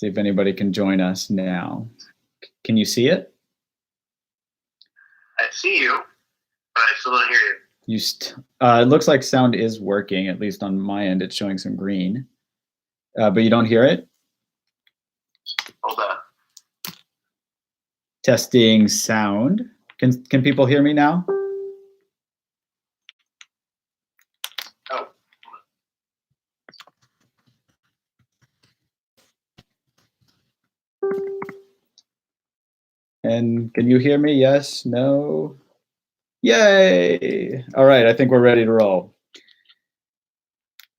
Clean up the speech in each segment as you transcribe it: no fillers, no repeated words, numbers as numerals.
See if anybody can join us now. Can you see it? I see you, but I still don't hear you. It looks like sound is working, at least on my end. It's showing some green, but you don't hear it? Hold on. Testing sound. Can people hear me now? Oh. And can you hear me? Yes, no? Yay! All right, I think we're ready to roll.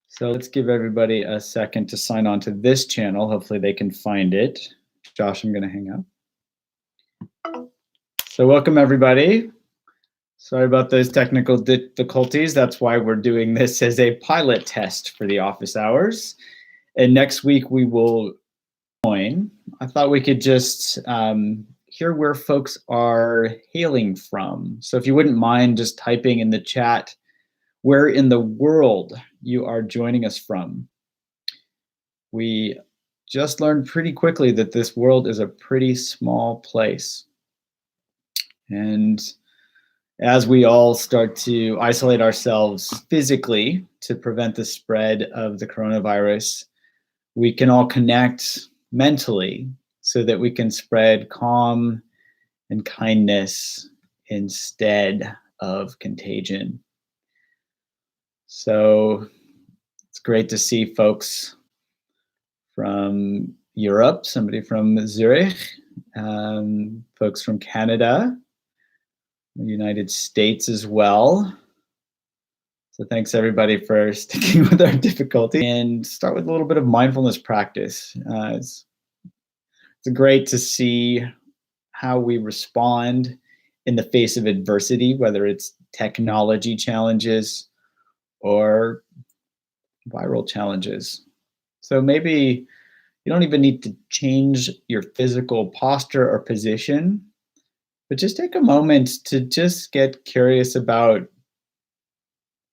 So let's give everybody a second to sign on to this channel. Hopefully they can find it. Josh, I'm going to hang up. So welcome everybody. Sorry about those technical difficulties. That's why we're doing this as a pilot test for the office hours. And next week we will join. I thought we could just hear where folks are hailing from. So if you wouldn't mind just typing in the chat where in the world you are joining us from. We just learned pretty quickly that this world is a pretty small place. And as we all start to isolate ourselves physically to prevent the spread of the coronavirus, we can all connect mentally so that we can spread calm and kindness instead of contagion. So it's great to see folks from Europe, somebody from Zurich, folks from Canada, the United States as well. So thanks everybody for sticking with our difficulty, and start with a little bit of mindfulness practice. It's great to see how we respond in the face of adversity, whether it's technology challenges or viral challenges. So maybe you don't even need to change your physical posture or position, but just take a moment to just get curious about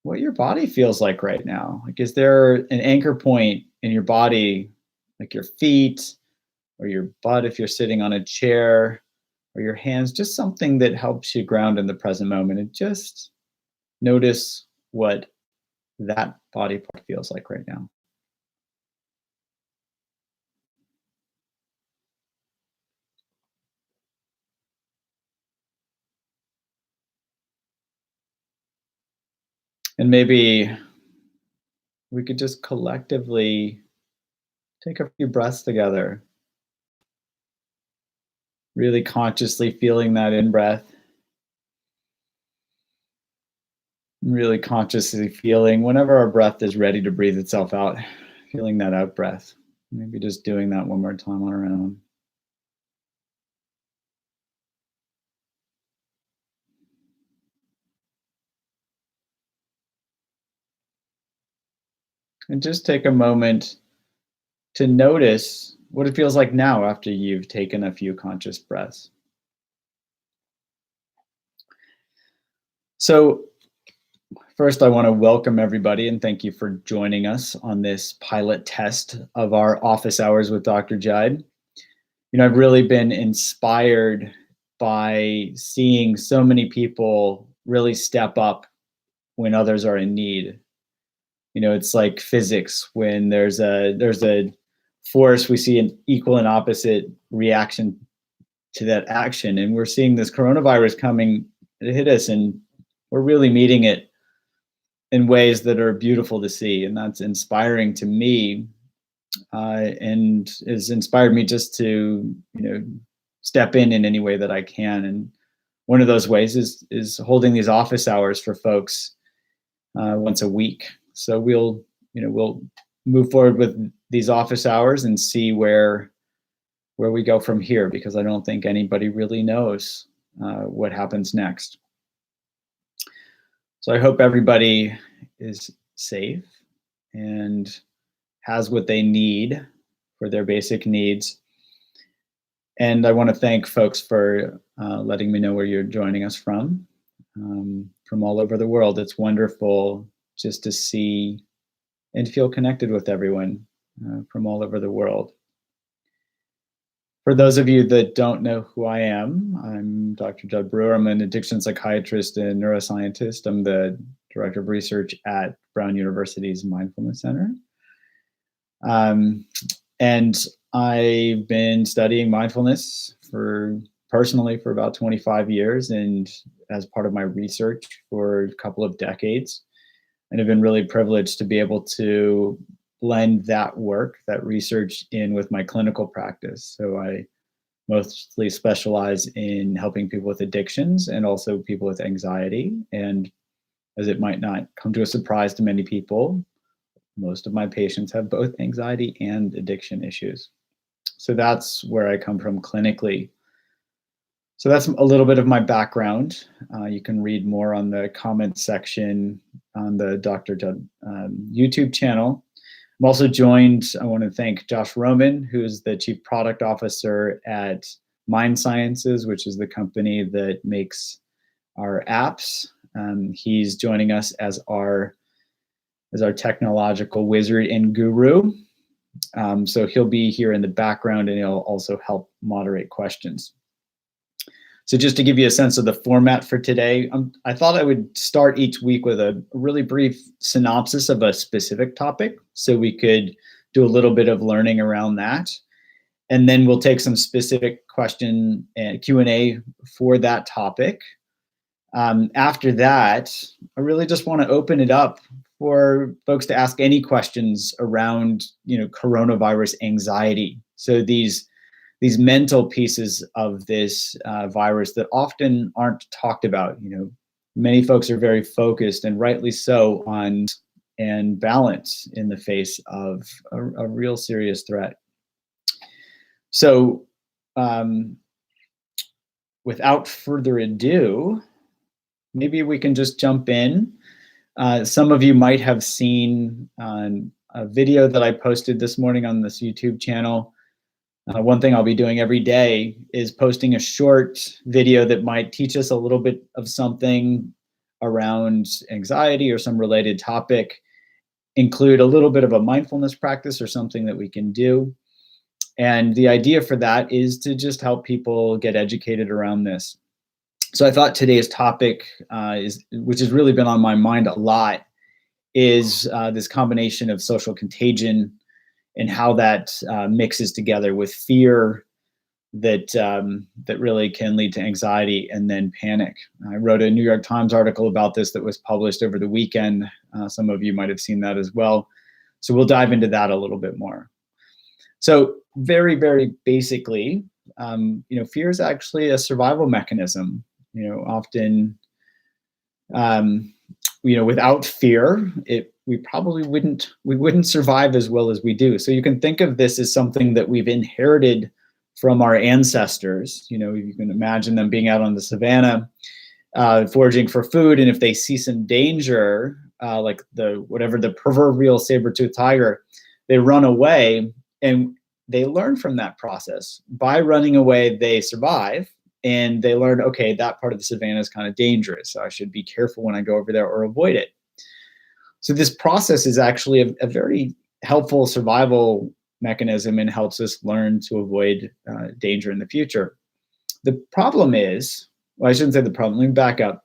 what your body feels like right now. Like, is there an anchor point in your body, like your feet or your butt if you're sitting on a chair, or your hands, just something that helps you ground in the present moment, and just notice what that body part feels like right now. And maybe we could just collectively take a few breaths together, really consciously feeling that in-breath, really consciously feeling whenever our breath is ready to breathe itself out, feeling that out-breath. Maybe just doing that one more time on our own. And just take a moment to notice what it feels like now after you've taken a few conscious breaths. So first, I want to welcome everybody and thank you for joining us on this pilot test of our office hours with Dr. Jide. You know, I've really been inspired by seeing so many people really step up when others are in need. You know, it's like physics. When there's a force, we see an equal and opposite reaction to that action. And we're seeing this coronavirus coming to hit us, and we're really meeting it in ways that are beautiful to see. And that's inspiring to me, and has inspired me just to, step in any way that I can. And one of those ways is holding these office hours for folks once a week. So we'll move forward with these office hours and see where we go from here, because I don't think anybody really knows what happens next. So I hope everybody is safe and has what they need for their basic needs. And I want to thank folks for letting me know where you're joining us from all over the world. It's wonderful just to see and feel connected with everyone from all over the world. For those of you that don't know who I am, I'm Dr. Judd Brewer. I'm an addiction psychiatrist and neuroscientist. I'm the director of research at Brown University's Mindfulness Center. And I've been studying mindfulness personally for about 25 years and as part of my research for a couple of decades. And I've been really privileged to be able to blend that work, that research in with my clinical practice. So I mostly specialize in helping people with addictions and also people with anxiety. And as it might not come to a surprise to many people, most of my patients have both anxiety and addiction issues. So that's where I come from clinically. So that's a little bit of my background. You can read more on the comment section on the Dr. Judd YouTube channel. I'm also joined, I want to thank Josh Roman, who's the Chief Product Officer at Mind Sciences, which is the company that makes our apps. He's joining us as our technological wizard and guru. So he'll be here in the background and he'll also help moderate questions. So just to give you a sense of the format for today, I thought I would start each week with a really brief synopsis of a specific topic so we could do a little bit of learning around that. And then we'll take some specific question and Q&A for that topic. After that, I really just want to open it up for folks to ask any questions around, coronavirus anxiety. So these mental pieces of this virus that often aren't talked about. Many folks are very focused, and rightly so, on and balance in the face of a real serious threat. So without further ado, maybe we can just jump in. Some of you might have seen a video that I posted this morning on this YouTube channel. One thing I'll be doing every day is posting a short video that might teach us a little bit of something around anxiety or some related topic, include a little bit of a mindfulness practice or something that we can do. And the idea for that is to just help people get educated around this. So I thought today's topic, which has really been on my mind a lot, is this combination of social contagion and how that mixes together with fear that really can lead to anxiety and then panic. I wrote a New York Times article about this that was published over the weekend. Some of you might have seen that as well. So we'll dive into that a little bit more. So very, very basically, fear is actually a survival mechanism. Often, without fear, we probably wouldn't survive as well as we do. So you can think of this as something that we've inherited from our ancestors. You can imagine them being out on the savannah, foraging for food, and if they see some danger, like the proverbial saber-toothed tiger, they run away, and they learn from that process. By running away, they survive. And they learn, okay, that part of the savannah is kind of dangerous, so I should be careful when I go over there or avoid it. So this process is actually a very helpful survival mechanism and helps us learn to avoid danger in the future. The problem is, well, I shouldn't say the problem, let me back up.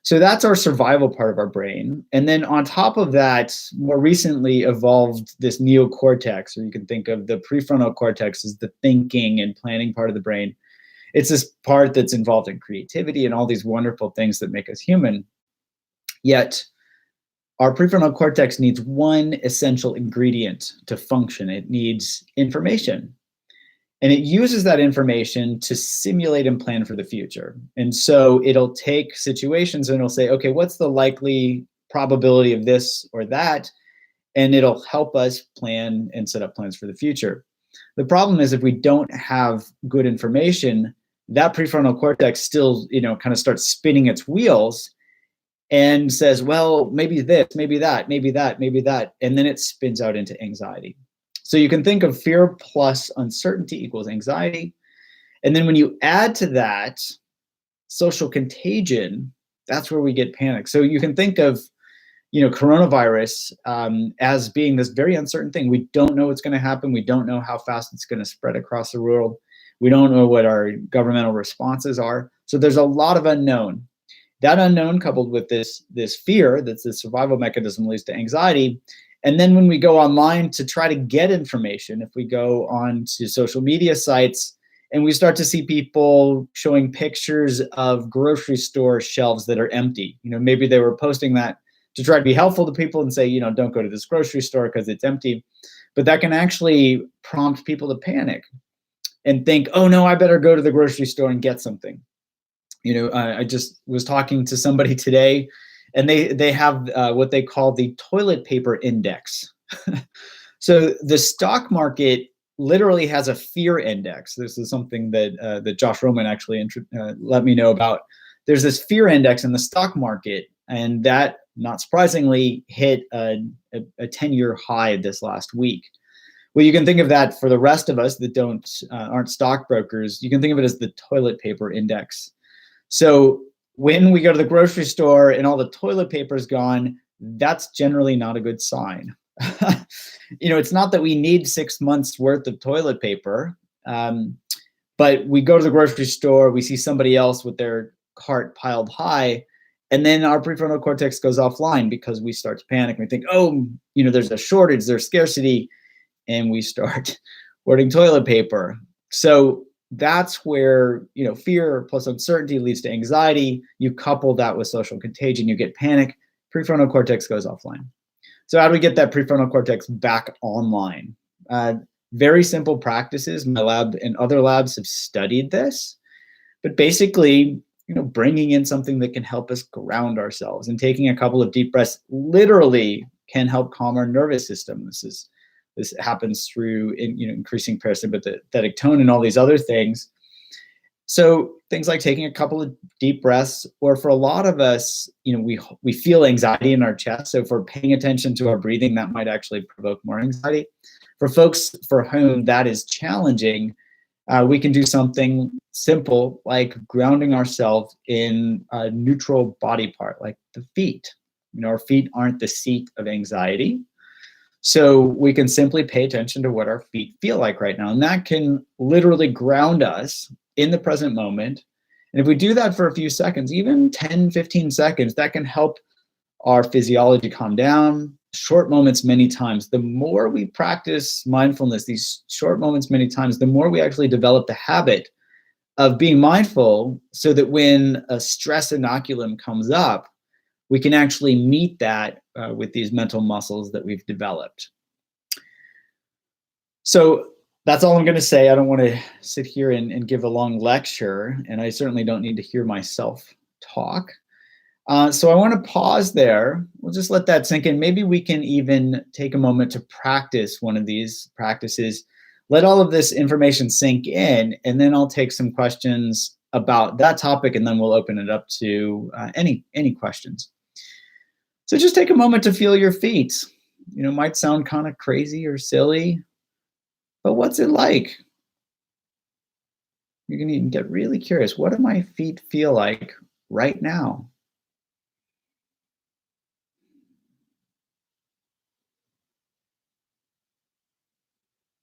So that's our survival part of our brain. And then on top of that, more recently evolved this neocortex, or you can think of the prefrontal cortex as the thinking and planning part of the brain. It's this part that's involved in creativity and all these wonderful things that make us human. Yet, our prefrontal cortex needs one essential ingredient to function. It needs information. And it uses that information to simulate and plan for the future. And so it'll take situations and it'll say, okay, what's the likely probability of this or that? And it'll help us plan and set up plans for the future. The problem is if we don't have good information, that prefrontal cortex still, kind of starts spinning its wheels and says, well, maybe this, maybe that, maybe that, maybe that. And then it spins out into anxiety. So you can think of fear plus uncertainty equals anxiety. And then when you add to that social contagion, that's where we get panic. So you can think of, coronavirus as being this very uncertain thing. We don't know what's going to happen. We don't know how fast it's going to spread across the world. We don't know what our governmental responses are. So there's a lot of unknown. That unknown, coupled with this fear, that's the survival mechanism, leads to anxiety. And then when we go online to try to get information, if we go on to social media sites and we start to see people showing pictures of grocery store shelves that are empty, maybe they were posting that to try to be helpful to people and say, don't go to this grocery store because it's empty. But that can actually prompt people to panic and think, oh no, I better go to the grocery store and get something. I just was talking to somebody today, and they have what they call the toilet paper index. So the stock market literally has a fear index. This is something that Josh Roman actually let me know about. There's this fear index in the stock market, and that, not surprisingly, hit a 10-year high this last week. Well, you can think of that for the rest of us that aren't stockbrokers. You can think of it as the toilet paper index. So when we go to the grocery store and all the toilet paper is gone, that's generally not a good sign. It's not that we need 6 months worth of toilet paper, but we go to the grocery store, we see somebody else with their cart piled high, and then our prefrontal cortex goes offline because we start to panic. We think, oh, there's a shortage, there's scarcity, and we start hoarding toilet paper. So that's where, fear plus uncertainty leads to anxiety. You couple that with social contagion, you get panic, prefrontal cortex goes offline. So how do we get that prefrontal cortex back online? Very simple practices. My lab and other labs have studied this, but basically, bringing in something that can help us ground ourselves, and taking a couple of deep breaths literally can help calm our nervous system. This happens through increasing parasympathetic tone and all these other things. So things like taking a couple of deep breaths, or for a lot of us, we feel anxiety in our chest. So if we're paying attention to our breathing, that might actually provoke more anxiety. For folks for whom that is challenging, we can do something simple like grounding ourselves in a neutral body part, like the feet. Our feet aren't the seat of anxiety. So we can simply pay attention to what our feet feel like right now. And that can literally ground us in the present moment. And if we do that for a few seconds, even 10, 15 seconds, that can help our physiology calm down. Short moments many times. The more we practice mindfulness, these short moments many times, the more we actually develop the habit of being mindful, so that when a stress inoculum comes up, we can actually meet that with these mental muscles that we've developed. So that's all I'm going to say. I don't want to sit here and give a long lecture, and I certainly don't need to hear myself talk. So I want to pause there. We'll just let that sink in. Maybe we can even take a moment to practice one of these practices. Let all of this information sink in, and then I'll take some questions about that topic, and then we'll open it up to any questions. So just take a moment to feel your feet. Might sound kind of crazy or silly, but what's it like? You can even get really curious. What do my feet feel like right now?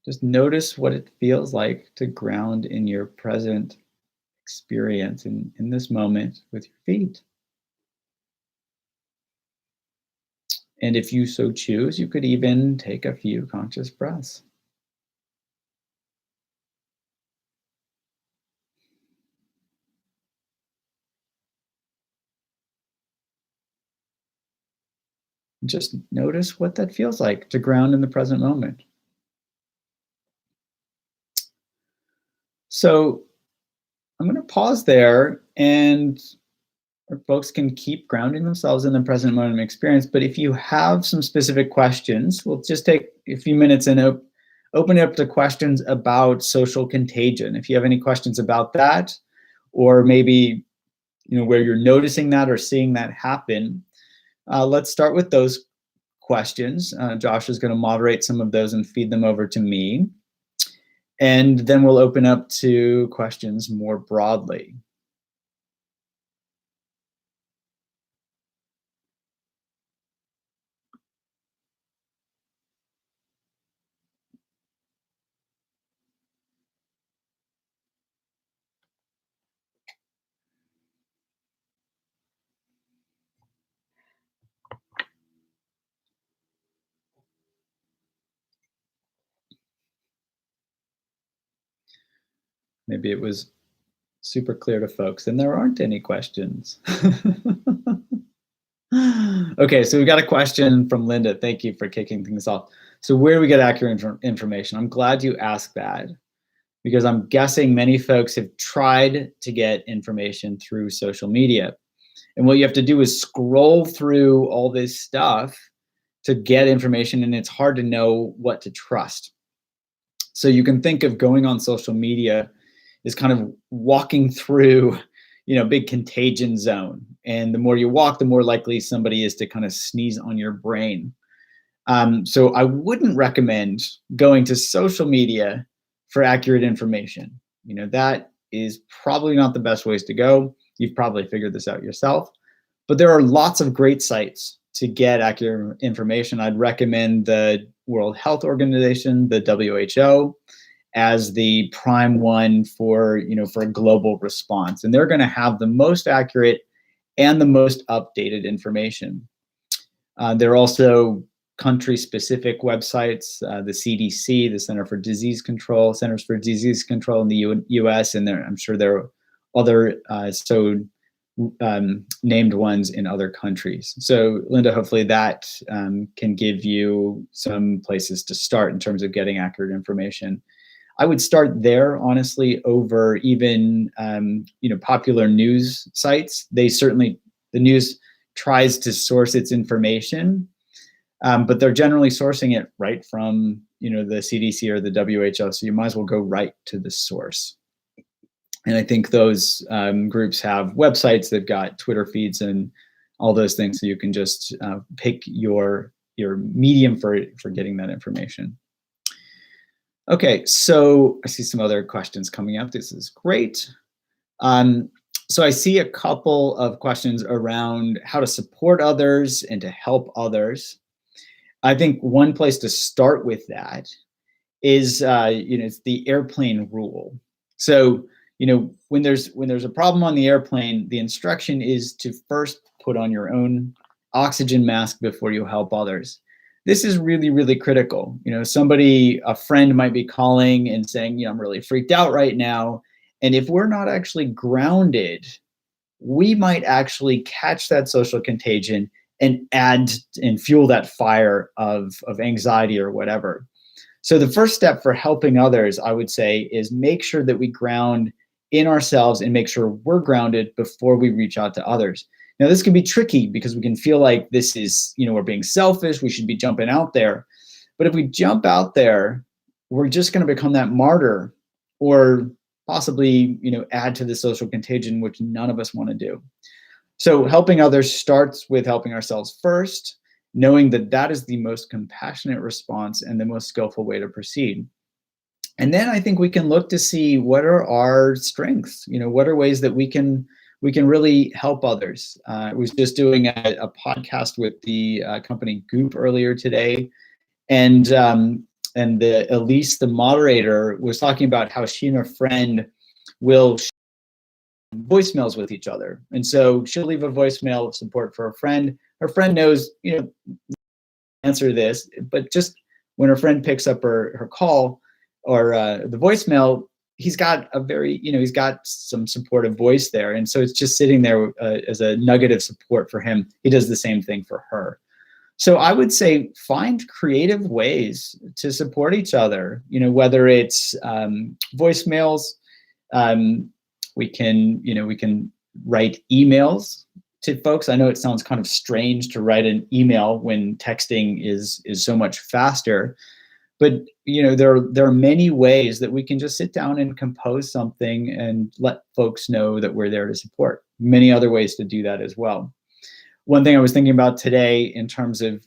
Just notice what it feels like to ground in your present experience in this moment with your feet. And if you so choose, you could even take a few conscious breaths. Just notice what that feels like to ground in the present moment. So I'm going to pause there, and folks can keep grounding themselves in the present moment experience. But if you have some specific questions, we'll just take a few minutes and open it up to questions about social contagion. If you have any questions about that, or maybe where you're noticing that or seeing that happen, let's start with those questions. Josh is going to moderate some of those and feed them over to me. And then we'll open up to questions more broadly. Maybe it was super clear to folks, and there aren't any questions. Okay, so we got a question from Linda. Thank you for kicking things off. So where do we get accurate information? I'm glad you asked that, because I'm guessing many folks have tried to get information through social media. And what you have to do is scroll through all this stuff to get information, and it's hard to know what to trust. So you can think of going on social media as kind of walking through, big contagion zone. And the more you walk, the more likely somebody is to kind of sneeze on your brain. So I wouldn't recommend going to social media for accurate information. That is probably not the best ways to go. You've probably figured this out yourself. But there are lots of great sites to get accurate information. I'd recommend the World Health Organization, the WHO, as the prime one for a global response. And they're going to have the most accurate and the most updated information. There are also country-specific websites, the CDC, the Centers for Disease Control in the U.S., and I'm sure there are other named ones in other countries. So Linda, hopefully that can give you some places to start in terms of getting accurate information. I would start there, honestly, over even popular news sites. The news tries to source its information, but they're generally sourcing it right from the CDC or the WHO. So you might as well go right to the source. And I think those groups have websites. They've got Twitter feeds and all those things, so you can just pick your medium for getting that information. Okay, so I see some other questions coming up. This is great. So I see a couple of questions around how to support others and to help others. I think one place to start with that is it's the airplane rule. So when there's a problem on the airplane, the instruction is to first put on your own oxygen mask before you help others. This is really, really critical. A friend might be calling and saying, I'm really freaked out right now. And if we're not actually grounded, we might actually catch that social contagion and add and fuel that fire of anxiety or whatever. So the first step for helping others, I would say, is make sure that we ground in ourselves and make sure we're grounded before we reach out to others. Now, this can be tricky because we can feel like this is, we're being selfish, we should be jumping out there. But if we jump out there, we're just going to become that martyr or possibly, add to the social contagion, which none of us want to do. So helping others starts with helping ourselves first, knowing that that is the most compassionate response and the most skillful way to proceed. And then I think we can look to see what are our strengths, what are ways that we can really help others. I was just doing a podcast with the company Goop earlier today, and Elise, the moderator, was talking about how she and her friend will share voicemails with each other. And so she'll leave a voicemail of support for a friend. Her friend knows, answer this, but just when her friend picks up her call or the voicemail, he's got he's got some supportive voice there. And so it's just sitting there as a nugget of support for him. He does the same thing for her. So I would say find creative ways to support each other, whether it's voicemails, we can write emails to folks. I know it sounds kind of strange to write an email when texting is so much faster, but there are many ways that we can just sit down and compose something and let folks know that we're there to support. Many other ways to do that as well. One thing I was thinking about today in terms of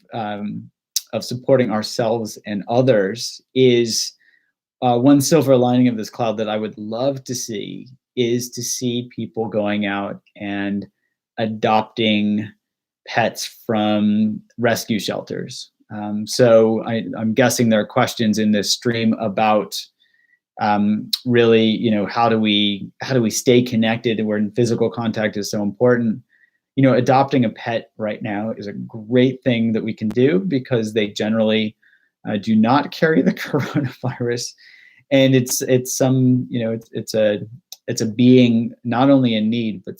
supporting ourselves and others is one silver lining of this cloud that I would love to see is to see people going out and adopting pets from rescue shelters. So I'm guessing there are questions in this stream about really, how do we stay connected when physical contact is so important. Adopting a pet right now is a great thing that we can do because they generally do not carry the coronavirus. And it's some, it's a being not only in need, but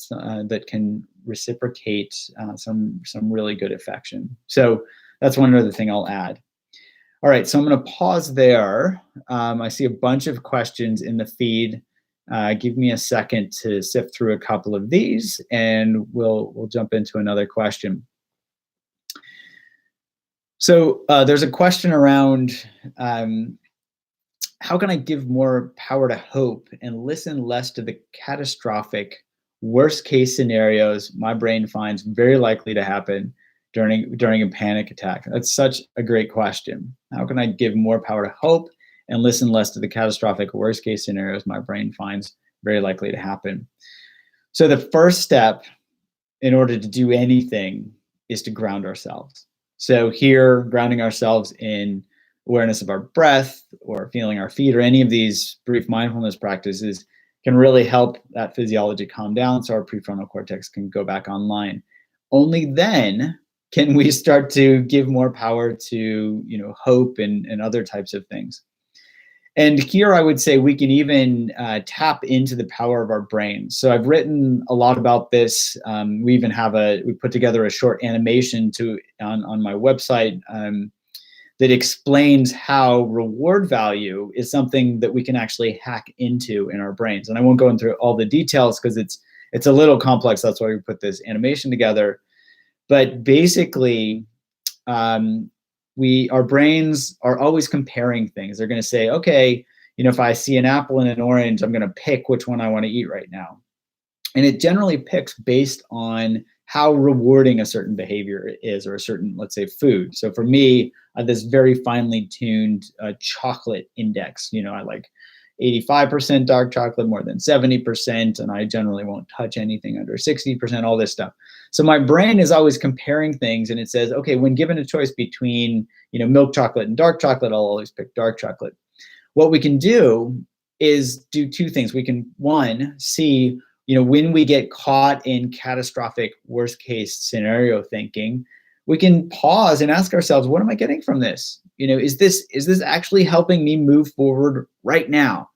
that can reciprocate some really good affection. So that's one other thing I'll add. All right, so I'm going to pause there. I see a bunch of questions in the feed. Give me a second to sift through a couple of these, and we'll jump into another question. So there's a question around how can I give more power to hope and listen less to the catastrophic worst case scenarios my brain finds very likely to happen during a panic attack? That's such a great question. How can I give more power to hope and listen less to the catastrophic worst case scenarios my brain finds very likely to happen? So the first step in order to do anything is to ground ourselves. So here, grounding ourselves in awareness of our breath or feeling our feet or any of these brief mindfulness practices can really help that physiology calm down so our prefrontal cortex can go back online. Only then can we start to give more power to, hope and other types of things. And here I would say we can even tap into the power of our brain. So I've written a lot about this. We even we put together a short animation on my website that explains how reward value is something that we can actually hack into in our brains. And I won't go into all the details because it's a little complex. That's why we put this animation together. But basically, our brains are always comparing things. They're going to say, okay, if I see an apple and an orange, I'm going to pick which one I want to eat right now. And it generally picks based on how rewarding a certain behavior is, or a certain, let's say, food. So for me, this very finely tuned chocolate index, I like 85% dark chocolate, more than 70%, and I generally won't touch anything under 60%, all this stuff. So my brain is always comparing things, and it says, okay, when given a choice between, milk chocolate and dark chocolate, I'll always pick dark chocolate. What we can do is do two things. We can, one, see, when we get caught in catastrophic worst case scenario thinking, we can pause and ask ourselves, what am I getting from this? Is this actually helping me move forward right now?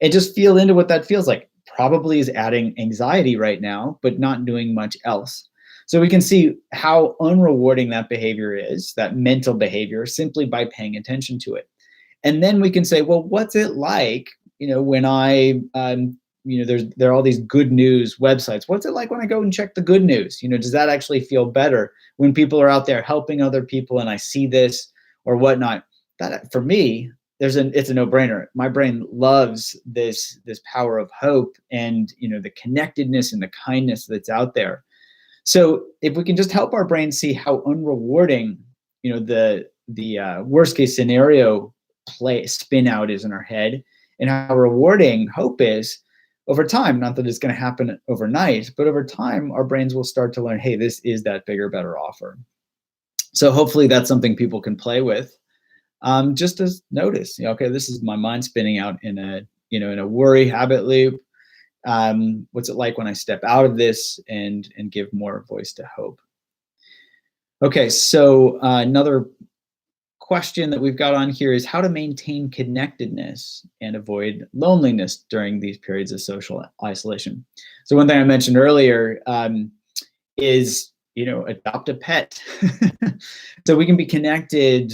And just feel into what that feels like. Probably is adding anxiety right now, but not doing much else. So we can see how unrewarding that behavior is, that mental behavior, simply by paying attention to it. And then we can say, well, what's it like, when I there are all these good news websites. What's it like when I go and check the good news? Does that actually feel better when people are out there helping other people and I see this or whatnot? That, for me, it's a no-brainer. My brain loves this power of hope and the connectedness and the kindness that's out there. So if we can just help our brain see how unrewarding the worst case scenario spin out is in our head, and how rewarding hope is, over time, not that it's going to happen overnight, but over time, our brains will start to learn, hey, this is that bigger, better offer. So hopefully that's something people can play with. Just to notice, okay, this is my mind spinning out in a worry habit loop. What's it like when I step out of this and give more voice to hope? Okay, so another question that we've got on here is how to maintain connectedness and avoid loneliness during these periods of social isolation. So one thing I mentioned earlier is, adopt a pet. So we can be connected,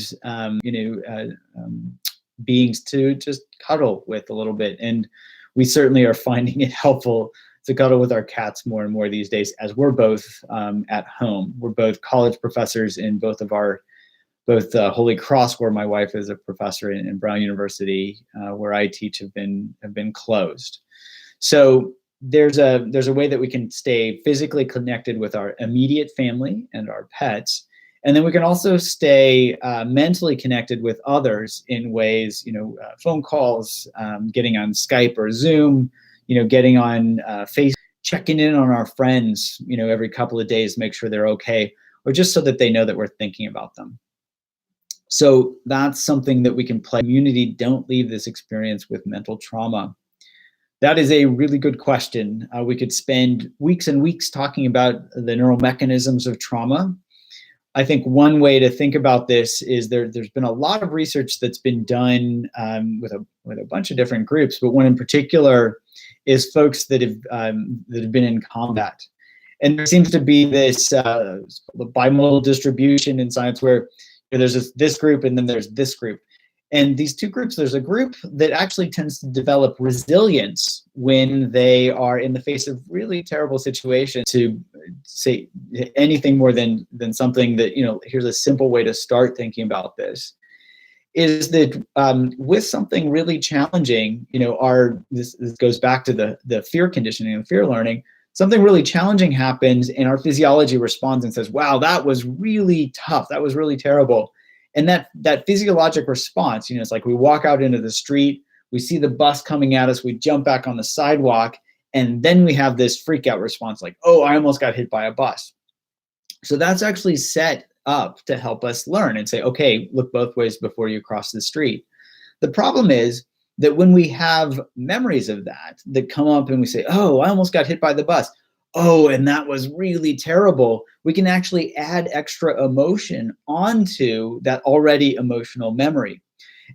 beings to just cuddle with a little bit. And we certainly are finding it helpful to cuddle with our cats more and more these days, as we're both at home. We're both college professors in both Holy Cross, where my wife is a professor, in Brown University, where I teach, have been closed. So there's a way that we can stay physically connected with our immediate family and our pets, and then we can also stay mentally connected with others in ways, phone calls, getting on Skype or Zoom, getting on Facebook, checking in on our friends, every couple of days, make sure they're okay, or just so that they know that we're thinking about them. So that's something that we can play. Community, don't leave this experience with mental trauma. That is a really good question. We could spend weeks and weeks talking about the neural mechanisms of trauma. I think one way to think about this is there's been a lot of research that's been done with a bunch of different groups, but one in particular is folks that have been in combat. And there seems to be this bimodal distribution in science where there's this group and then there's this group. And these two groups, there's a group that actually tends to develop resilience when they are in the face of really terrible situations, to say anything more than something that, here's a simple way to start thinking about this, is that with something really challenging, this goes back to the fear conditioning and fear learning. Something really challenging happens and our physiology responds and says, wow, that was really tough. That was really terrible. And that physiologic response, it's like we walk out into the street, we see the bus coming at us, we jump back on the sidewalk, and then we have this freak out response like, oh, I almost got hit by a bus. So that's actually set up to help us learn and say, okay, look both ways before you cross the street. The problem is that when we have memories of that come up and we say, oh, I almost got hit by the bus. Oh, and that was really terrible. We can actually add extra emotion onto that already emotional memory.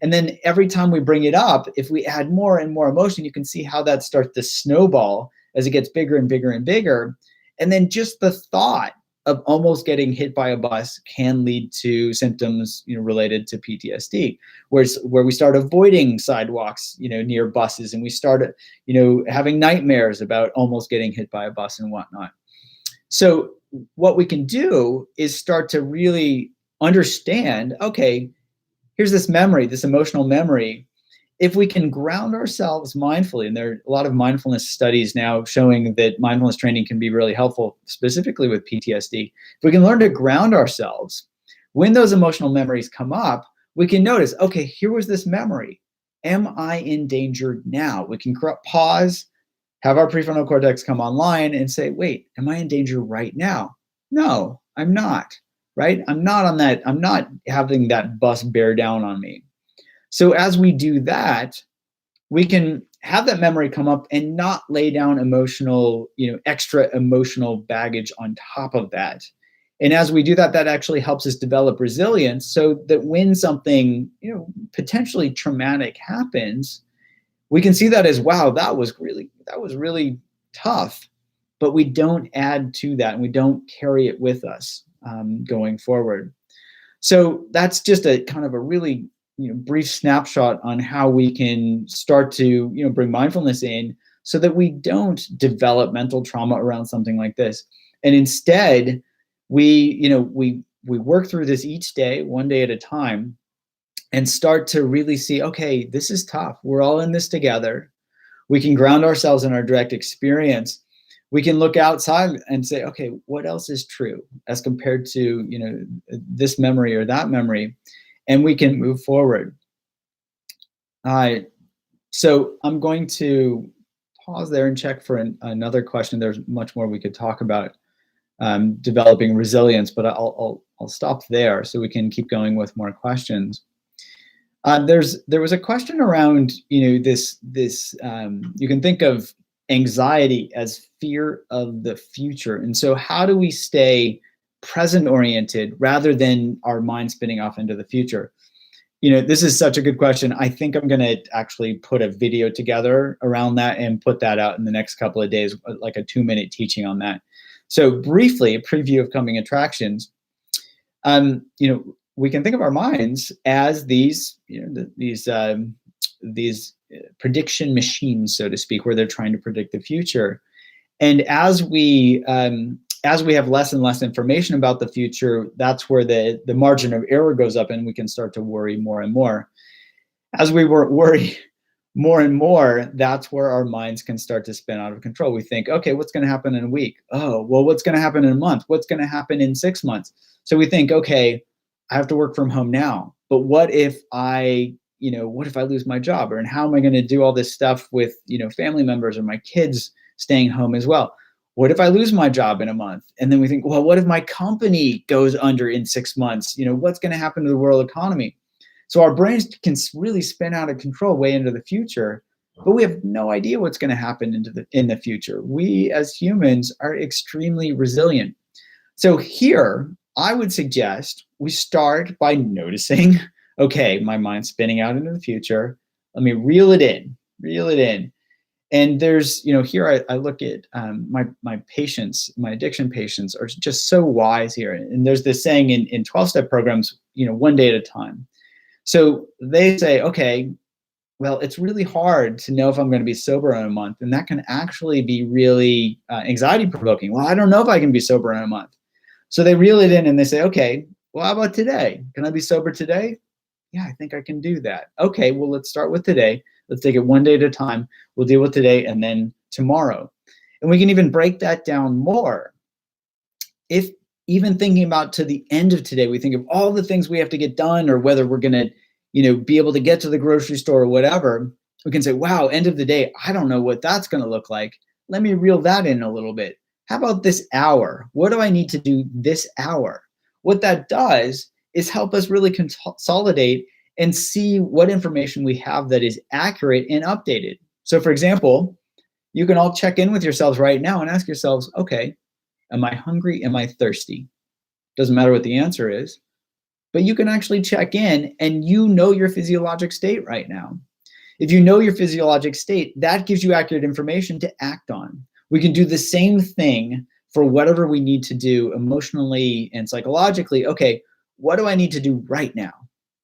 And then every time we bring it up, if we add more and more emotion, you can see how that starts to snowball as it gets bigger and bigger and bigger. And then just the thought of almost getting hit by a bus can lead to symptoms, related to PTSD, where we start avoiding sidewalks, near buses, and we start, having nightmares about almost getting hit by a bus and whatnot. So what we can do is start to really understand, okay, here's this memory, this emotional memory. If we can ground ourselves mindfully, and there are a lot of mindfulness studies now showing that mindfulness training can be really helpful, specifically with PTSD. If we can learn to ground ourselves, when those emotional memories come up, we can notice, okay, here was this memory. Am I in danger now? We can pause, have our prefrontal cortex come online and say, wait, am I in danger right now? No, I'm not, right? I'm not having that bus bear down on me. So as we do that, we can have that memory come up and not lay down emotional, extra emotional baggage on top of that. And as we do that, that actually helps us develop resilience so that when something, potentially traumatic happens, we can see that as, wow, that was really tough, but we don't add to that and we don't carry it with us going forward. So that's just a kind of a really brief snapshot on how we can start to bring mindfulness in so that we don't develop mental trauma around something like this, and instead we work through this each day, one day at a time, and start to really see, okay, this is tough. We're all in this together. We can ground ourselves in our direct experience. We can look outside and say, okay, what else is true as compared to this memory or that memory? And we can move forward. So I'm going to pause there and check for another question. There's much more we could talk about developing resilience, but I'll stop there so we can keep going with more questions. There was a question around this you can think of anxiety as fear of the future, and so how do we stay present oriented rather than our mind spinning off into the future? This is such a good question. I think I'm going to actually put a video together around that and put that out in the next couple of days, like a 2-minute teaching on that. So briefly, a preview of coming attractions. We can think of our minds as these prediction machines, so to speak, where they're trying to predict the future. And as we have less and less information about the future, that's where the margin of error goes up, and we can start to worry more and more. As we worry more and more, that's where our minds can start to spin out of control. We think, okay, what's going to happen in a week? Oh, well, what's going to happen in a month? What's going to happen in 6 months? So we think, okay, I have to work from home now, but what if I lose my job? And how am I going to do all this stuff with, family members or my kids staying home as well? What if I lose my job in a month? And then we think, well, what if my company goes under in 6 months? What's going to happen to the world economy? So our brains can really spin out of control way into the future, but we have no idea what's going to happen in the future. We as humans are extremely resilient. So here, I would suggest we start by noticing, okay, my mind's spinning out into the future. Let me reel it in. And there's, here I look at my patients, my addiction patients are just so wise here. And there's this saying in 12-step programs, one day at a time. So they say, okay, well, it's really hard to know if I'm going to be sober in a month. And that can actually be really anxiety provoking. Well, I don't know if I can be sober in a month. So they reel it in and they say, okay, well, how about today? Can I be sober today? Yeah, I think I can do that. Okay, well, let's start with today. Let's take it one day at a time. We'll deal with today and then tomorrow. And we can even break that down more. If even thinking about to the end of today, we think of all the things we have to get done, or whether we're going to, be able to get to the grocery store or whatever, we can say, wow, end of the day, I don't know what that's going to look like. Let me reel that in a little bit. How about this hour? What do I need to do this hour? What that does is help us really consolidate and see what information we have that is accurate and updated. So for example, you can all check in with yourselves right now and ask yourselves, okay, am I hungry? Am I thirsty? Doesn't matter what the answer is, but you can actually check in and your physiologic state right now. If you know your physiologic state, that gives you accurate information to act on. We can do the same thing for whatever we need to do emotionally and psychologically. Okay, what do I need to do right now?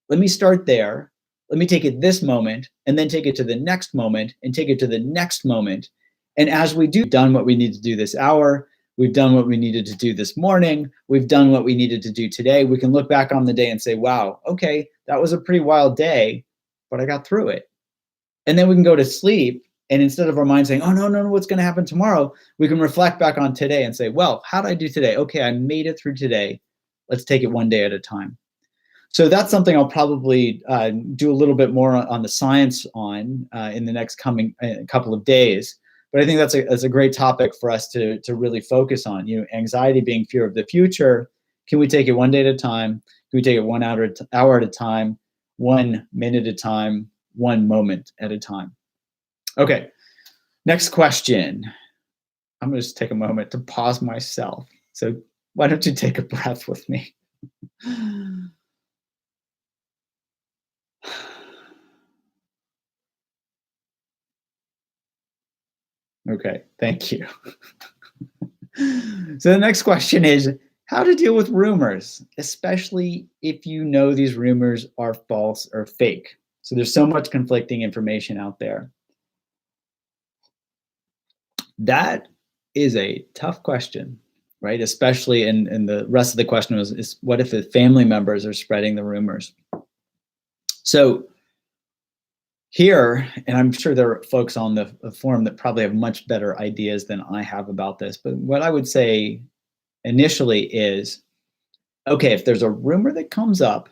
Let me start there. Let me take it this moment and then take it to the next moment and take it to the next moment. And as we do, we've done what we need to do this hour. We've done what we needed to do this morning. We've done what we needed to do today. We can look back on the day and say, wow, okay, that was a pretty wild day, but I got through it. And then we can go to sleep. And instead of our mind saying, oh, no, what's going to happen tomorrow? We can reflect back on today and say, well, how did I do today? Okay, I made it through today. Let's take it one day at a time. So that's something I'll probably do a little bit more on the science on in the next coming couple of days. But I think that's a great topic for us to really focus on. Anxiety being fear of the future. Can we take it one day at a time? Can we take it 1 hour at a time, 1 minute at a time, 1 moment at a time? Okay, next question. I'm going to just take a moment to pause myself. So why don't you take a breath with me? Okay, thank you. So the next question is how to deal with rumors, especially if you know these rumors are false or fake. So there's so much conflicting information out there. That is a tough question, right? Especially, and the rest of the question is what if the family members are spreading the rumors? So here, and I'm sure there are folks on the forum that probably have much better ideas than I have about this, but what I would say initially is, okay, if there's a rumor that comes up,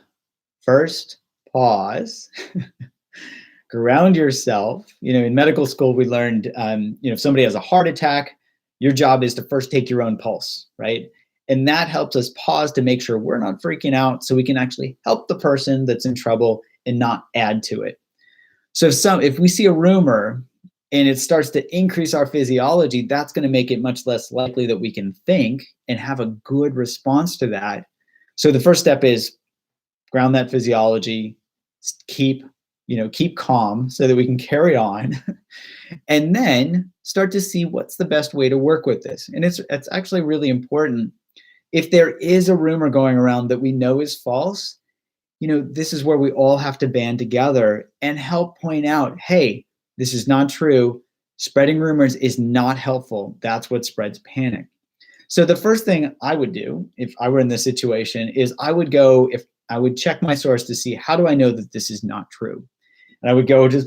first, pause, ground yourself. In medical school, we learned, if somebody has a heart attack, your job is to first take your own pulse, right? And that helps us pause to make sure we're not freaking out so we can actually help the person that's in trouble and not add to it. So if we see a rumor and it starts to increase our physiology, that's going to make it much less likely that we can think and have a good response to that. So the first step is ground that physiology, keep calm so that we can carry on, and then start to see what's the best way to work with this. And it's actually really important. If there is a rumor going around that we know is false, this is where we all have to band together and help point out, hey, this is not true. Spreading rumors is not helpful. That's what spreads panic. So the first thing I would do if I were in this situation is I would check my source to see, how do I know that this is not true? And I would go to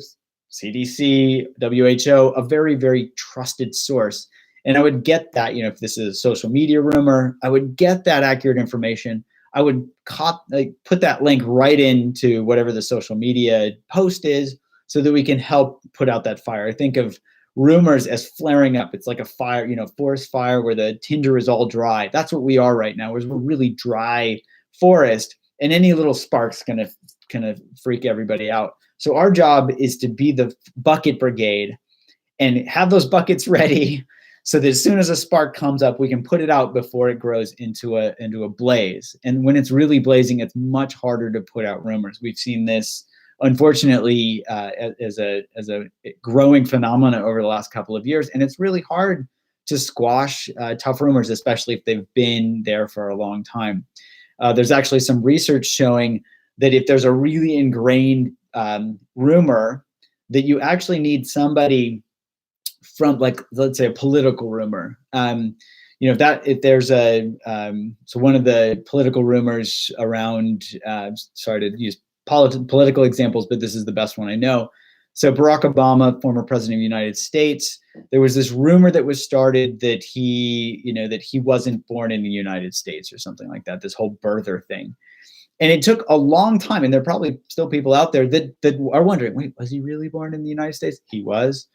CDC, WHO, a very, very trusted source. And I would get that, if this is a social media rumor, I would get that accurate information. I would put that link right into whatever the social media post is so that we can help put out that fire. I think of rumors as flaring up. It's like a fire, forest fire where the tinder is all dry. That's what we are right now. We're a really dry forest, and any little spark's going to kind of freak everybody out. So our job is to be the bucket brigade and have those buckets ready so that as soon as a spark comes up, we can put it out before it grows into a blaze. And when it's really blazing, it's much harder to put out rumors. We've seen this, unfortunately, as a growing phenomena over the last couple of years, and it's really hard to squash tough rumors, especially if they've been there for a long time. There's actually some research showing that if there's a really ingrained rumor, that you actually need somebody from, like, let's say, a political rumor. If there's so one of the political rumors around, sorry to use political examples, but this is the best one I know. So Barack Obama, former president of the United States, there was this rumor that was started that he wasn't born in the United States or something like that, this whole birther thing. And it took a long time, and there are probably still people out there that are wondering, wait, was he really born in the United States? He was.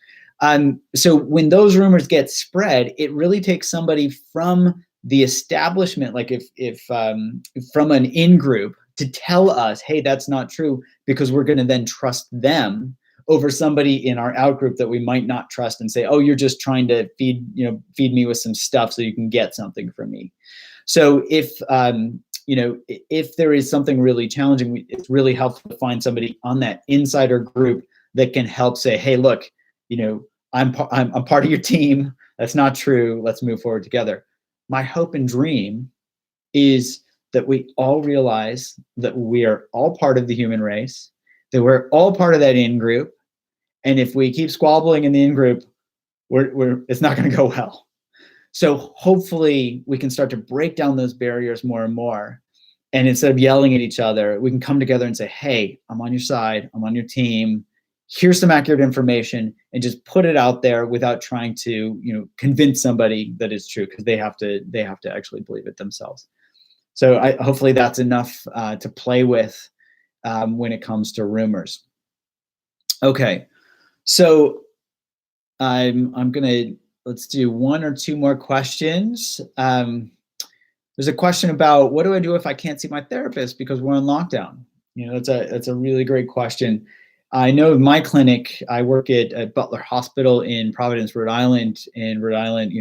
So when those rumors get spread, it really takes somebody from the establishment, like if from an in-group, to tell us, hey, that's not true, because we're going to then trust them over somebody in our out-group that we might not trust and say, oh, you're just trying to feed me with some stuff so you can get something from me. So if there is something really challenging, it's really helpful to find somebody on that insider group that can help say, hey, look, I'm part of your team. That's not true. Let's move forward together. My hope and dream is that we all realize that we are all part of the human race, that we're all part of that in-group. And if we keep squabbling in the in-group, it's not going to go well. So hopefully we can start to break down those barriers more and more. And instead of yelling at each other, we can come together and say, hey, I'm on your side. I'm on your team. Here's some accurate information, and just put it out there without trying to, convince somebody that it's true, because they have to actually believe it themselves. So hopefully that's enough to play with when it comes to rumors. Okay, so let's do one or two more questions. There's a question about, what do I do if I can't see my therapist because we're on lockdown? That's a really great question. I know my clinic, I work at Butler Hospital in Providence, Rhode Island. In Rhode Island,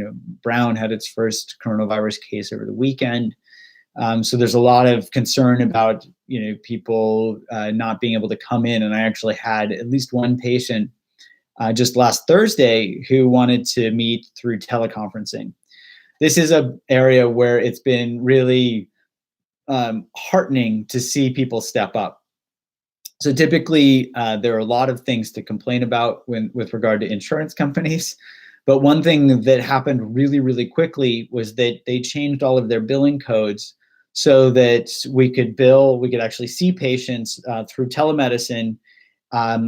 Brown had its first coronavirus case over the weekend. So there's a lot of concern about, people not being able to come in. And I actually had at least one patient just last Thursday who wanted to meet through teleconferencing. This is an area where it's been really heartening to see people step up. So typically, there are a lot of things to complain about with regard to insurance companies. But one thing that happened really, really quickly was that they changed all of their billing codes so that we could actually see patients through telemedicine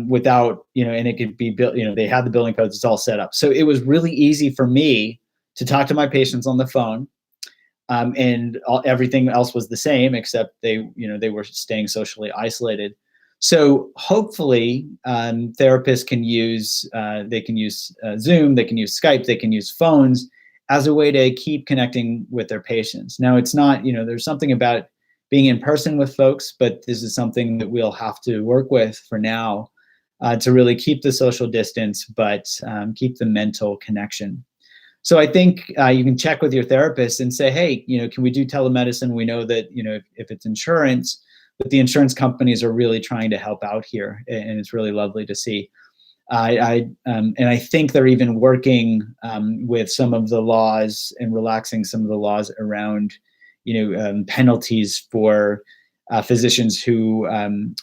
without, and it could be built, they had the billing codes, it's all set up. So it was really easy for me to talk to my patients on the phone. And everything else was the same, except they were staying socially isolated. So hopefully, therapists can use Zoom, they can use Skype, they can use phones as a way to keep connecting with their patients. Now, it's not, there's something about being in person with folks, but this is something that we'll have to work with for now to really keep the social distance, but keep the mental connection. So I think you can check with your therapist and say, hey, can we do telemedicine? We know that, if it's insurance, but the insurance companies are really trying to help out here, and it's really lovely to see. And I think they're even working with some of the laws and relaxing some of the laws around, penalties for physicians who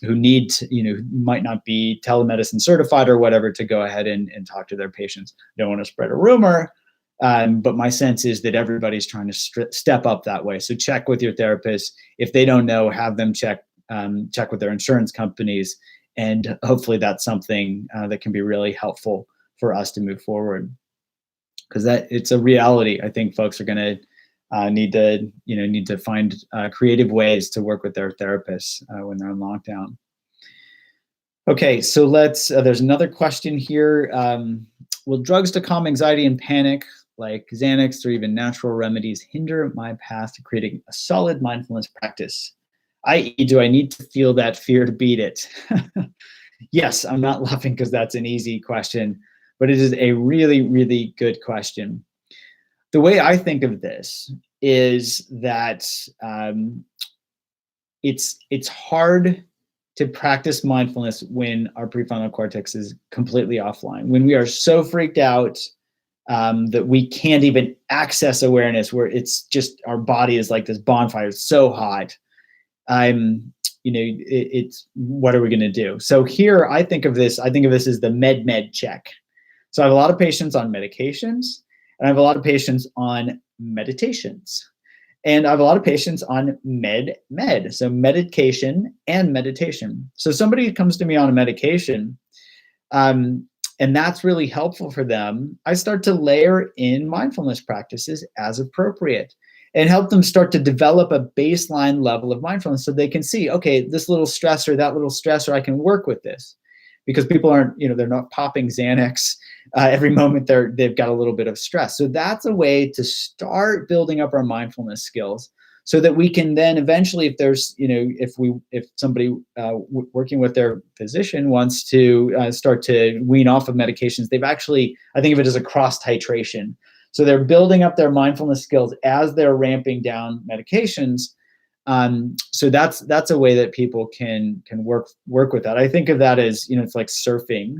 need to, might not be telemedicine certified or whatever, to go ahead and talk to their patients. Don't want to spread a rumor. But my sense is that everybody's trying to step up that way. So check with your therapist. If they don't know, have them check with their insurance companies. And hopefully that's something that can be really helpful for us to move forward. Because it's a reality. I think folks are going to need to find creative ways to work with their therapists when they're on lockdown. Okay, so there's another question here. Will drugs to calm anxiety and panic, like Xanax or even natural remedies, hinder my path to creating a solid mindfulness practice? I.e., do I need to feel that fear to beat it? Yes, I'm not laughing because that's an easy question, but it is a really, really good question. the way I think of this is that it's hard to practice mindfulness when our prefrontal cortex is completely offline, when we are so freaked out that we can't even access awareness, where it's just our body is like this bonfire, it's so hot. It's what are we going to do? So here I think of this as the med check. So I have a lot of patients on medications, and I have a lot of patients on meditations. And I have a lot of patients on med. So medication and meditation. So somebody comes to me on a medication, and that's really helpful for them. I start to layer in mindfulness practices as appropriate and help them start to develop a baseline level of mindfulness so they can see, okay, this little stressor, that little stressor, I can work with this. Because people aren't, they're not popping Xanax every moment they've got a little bit of stress. So that's a way to start building up our mindfulness skills so that we can then eventually, if there's, if somebody working with their physician wants to start to wean off of medications, they've actually, I think of it as a cross titration. So they're building up their mindfulness skills as they're ramping down medications. So that's a way that people can work with that. I think of that as, it's like surfing.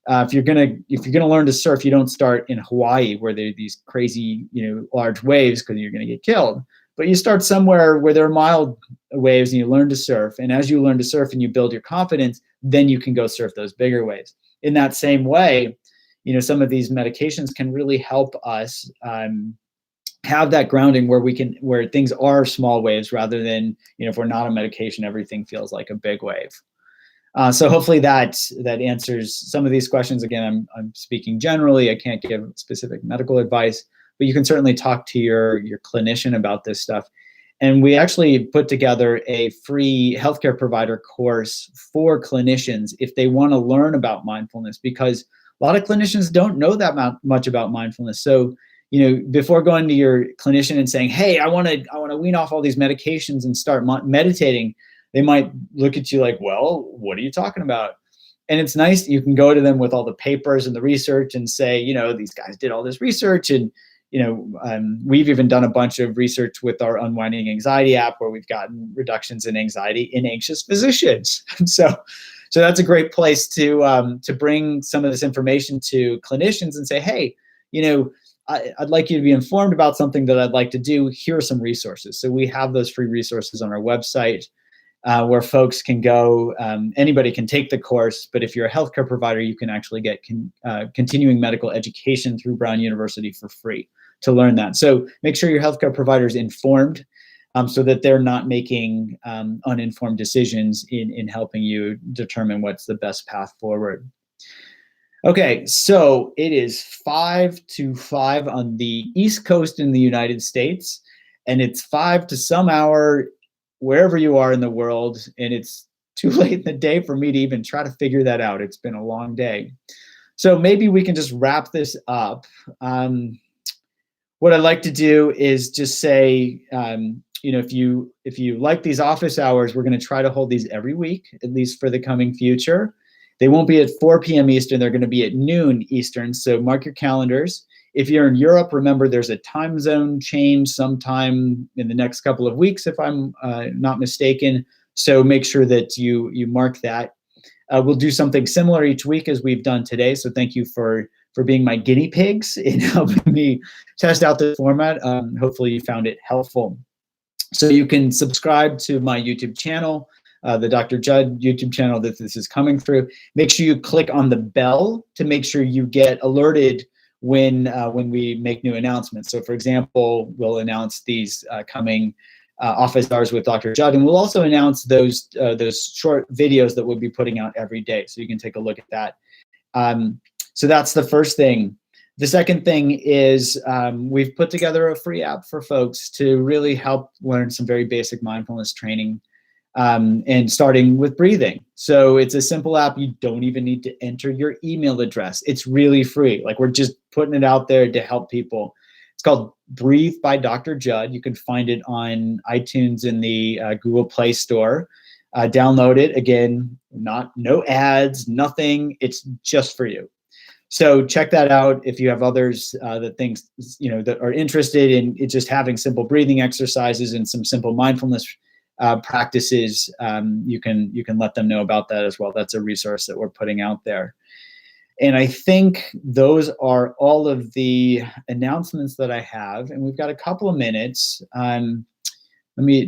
If you're gonna learn to surf, you don't start in Hawaii where there are these crazy, large waves because you're gonna get killed. But you start somewhere where there are mild waves and you learn to surf. And as you learn to surf and you build your confidence, then you can go surf those bigger waves. In that same way, some of these medications can really help us have that grounding where things are small waves rather than, if we're not on medication, everything feels like a big wave. So hopefully that answers some of these questions. Again, I'm speaking generally. I can't give specific medical advice, but you can certainly talk to your clinician about this stuff. And we actually put together a free healthcare provider course for clinicians if they want to learn about mindfulness, because a lot of clinicians don't know that much about mindfulness. So, before going to your clinician and saying, hey, I want to wean off all these medications and start meditating, they might look at you like, well, what are you talking about? And it's nice, you can go to them with all the papers and the research and say, these guys did all this research. And, we've even done a bunch of research with our Unwinding Anxiety app where we've gotten reductions in anxiety in anxious physicians. So that's a great place to bring some of this information to clinicians and say, hey, I'd like you to be informed about something that I'd like to do. Here are some resources. So we have those free resources on our website where folks can go. Anybody can take the course, but if you're a healthcare provider, you can actually get continuing medical education through Brown University for free to learn that. So make sure your healthcare provider is informed so that they're not making uninformed decisions in helping you determine what's the best path forward. Okay, so it is 5 to 5 on the East Coast in the United States, and it's 5 to some hour wherever you are in the world, and it's too late in the day for me to even try to figure that out. It's been a long day. So maybe we can just wrap this up. What I'd like to do is just say, if you like these office hours, we're going to try to hold these every week, at least for the coming future. They won't be at 4 p.m. Eastern. They're going to be at noon Eastern. So mark your calendars. If you're in Europe, remember there's a time zone change sometime in the next couple of weeks, if I'm not mistaken. So make sure that you mark that. We'll do something similar each week as we've done today. So thank you for being my guinea pigs in helping me test out this format. Hopefully you found it helpful. So you can subscribe to my YouTube channel. The Dr. Judd YouTube channel that this is coming through. Make sure you click on the bell to make sure you get alerted when we make new announcements. So for example, we'll announce these coming office hours with Dr. Judd, and we'll also announce those short videos that we'll be putting out every day. So you can take a look at that. So that's the first thing. The second thing is we've put together a free app for folks to really help learn some very basic mindfulness training. And starting with breathing. So it's a simple app. You don't even need to enter your email address. It's really free. Like, we're just putting it out there to help people. It's called Breathe by Dr. Judd. You can find it on iTunes in the Google Play Store. Download it. Again, no ads, nothing. It's just for you. So check that out if you have others that are interested in just having simple breathing exercises and some simple mindfulness practices. You can let them know about that as well. That's a resource that we're putting out there. And I think those are all of the announcements that I have. And we've got a couple of minutes.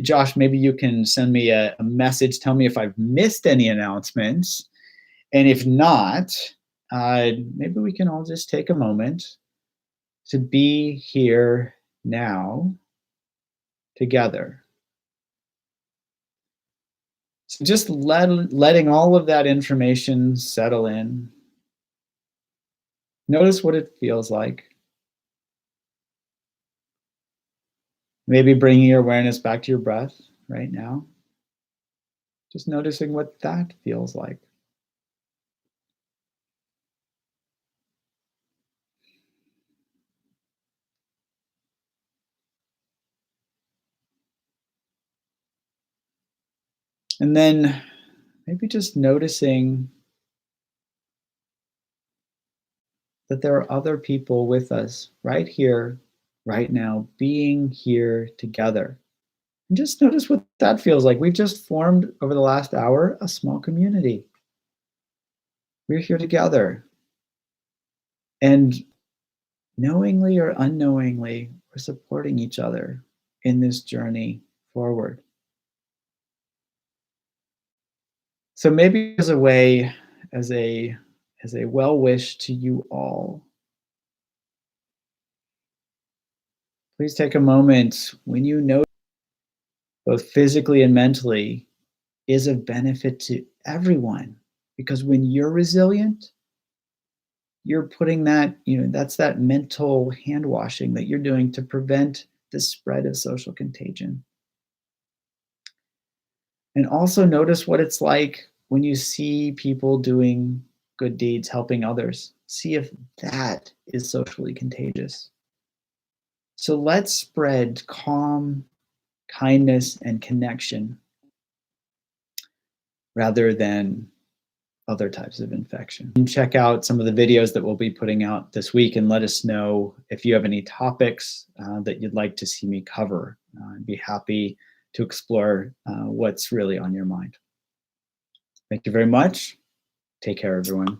Josh, maybe you can send me a message. Tell me if I've missed any announcements. And if not, maybe we can all just take a moment to be here now together. So just letting all of that information settle in. Notice what it feels like. Maybe bringing your awareness back to your breath right now. Just noticing what that feels like. And then maybe just noticing that there are other people with us right here, right now, being here together. And just notice what that feels like. We've just formed over the last hour a small community. We're here together. And knowingly or unknowingly, we're supporting each other in this journey forward. So maybe as a way, as a well wish to you all, please take a moment when you know both physically and mentally is of benefit to everyone. Because when you're resilient, you're putting that, that's that mental hand washing that you're doing to prevent the spread of social contagion. And also notice what it's like when you see people doing good deeds, helping others. See if that is socially contagious. So let's spread calm, kindness, and connection rather than other types of infection. And check out some of the videos that we'll be putting out this week and let us know if you have any topics that you'd like to see me cover. I'd be happy to explore what's really on your mind. Thank you very much. Take care, everyone.